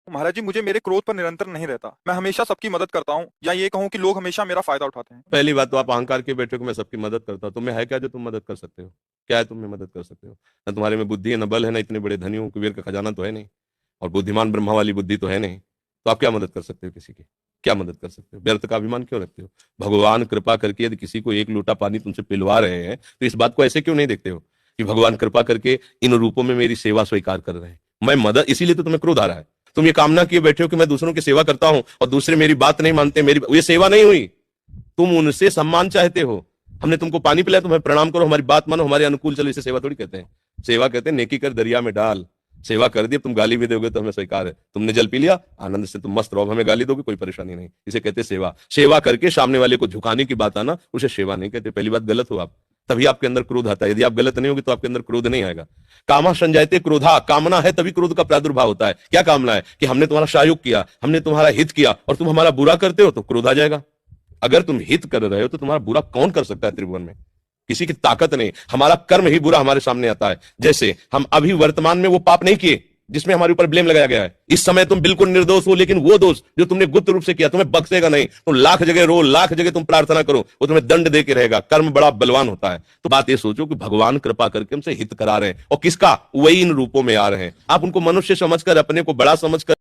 महाराज जी, मुझे मेरे क्रोध पर निरंतर नहीं रहता। मैं हमेशा सबकी मदद करता हूँ, या ये कहूँ कि लोग हमेशा मेरा फायदा उठाते हैं। पहली बात तो आप अहंकार के बैठे हो कि मैं सबकी मदद करता हूं। तुम्हें है क्या जो तुम मदद कर सकते हो? क्या है तुम्हें मदद कर सकते हो? ना तुम्हारे में बुद्धि है, ना बल है, ना इतने बड़े धनी हो, कुबेर का खजाना तो है नहीं, और बुद्धिमान ब्रह्मा वाली बुद्धि तो है नहीं। तो आप क्या मदद कर सकते हो किसी की? क्या मदद कर सकते हो? व्यर्थ का अभिमान क्यों रखते हो? भगवान कृपा करके यदि किसी को एक लोटा पानी तुमसे पिलवा रहे हैं तो इस बात को ऐसे क्यों नहीं देखते हो कि भगवान कृपा करके इन रूपों में मेरी सेवा स्वीकार कर रहे हैं, मैं मदद, इसीलिए तो तुम्हें क्रोध आ रहा है। तुम ये कामना किए बैठे हो कि मैं दूसरों की सेवा करता हूं और दूसरे मेरी बात नहीं मानते, मेरी ये सेवा नहीं हुई। तुम उनसे सम्मान चाहते हो। हमने तुमको पानी पिलाया, तुम्हें प्रणाम करो, हमारी बात मानो, हमारे अनुकूल चलो, इसे सेवा थोड़ी कहते हैं। सेवा कहते हैं नेकी कर दरिया में डाल। सेवा कर दी, तुम गाली भी दोगे तो हमें स्वीकार है। तुमने जल पी लिया, आनंद से तुम मस्त रहो, हमें गाली दोगे कोई परेशानी नहीं, इसे कहते सेवा। सेवा करके सामने वाले को झुकाने की बात आना, उसे सेवा नहीं कहते। पहली बात, गलत हो आप, तभी आपके अंदर क्रोध आता है। यदि आप गलत नहीं होगे तो आपके अंदर क्रोध नहीं आएगा। कामा संजायते क्रोधा, कामना है तभी क्रोध का प्रादुर्भाव होता है। क्या कामना है? कि हमने तुम्हारा सहयोग किया, हमने तुम्हारा हित किया, और तुम हमारा बुरा करते हो तो क्रोध आ जाएगा। अगर तुम हित कर रहे हो तो तुम्हारा बुरा कौन कर सकता है त्रिभुवन में? किसी की ताकत नहीं। हमारा कर्म ही बुरा हमारे सामने आता है। जैसे हम अभी वर्तमान में वो पाप नहीं किए जिसमें हमारे ऊपर ब्लेम लगाया गया है, इस समय तुम बिल्कुल निर्दोष हो, लेकिन वो दोष जो तुमने गुप्त रूप से किया तुम्हें बख्शेगा नहीं। तुम लाख जगह रो, लाख जगह तुम प्रार्थना करो, वो तुम्हें दंड दे के रहेगा। कर्म बड़ा बलवान होता है। तो बात ये सोचो कि भगवान कृपा करके हमसे हित करा रहे हैं, और किसका? वही इन रूपों में आ रहे हैं। आप उनको मनुष्य समझकर, अपने को बड़ा समझकर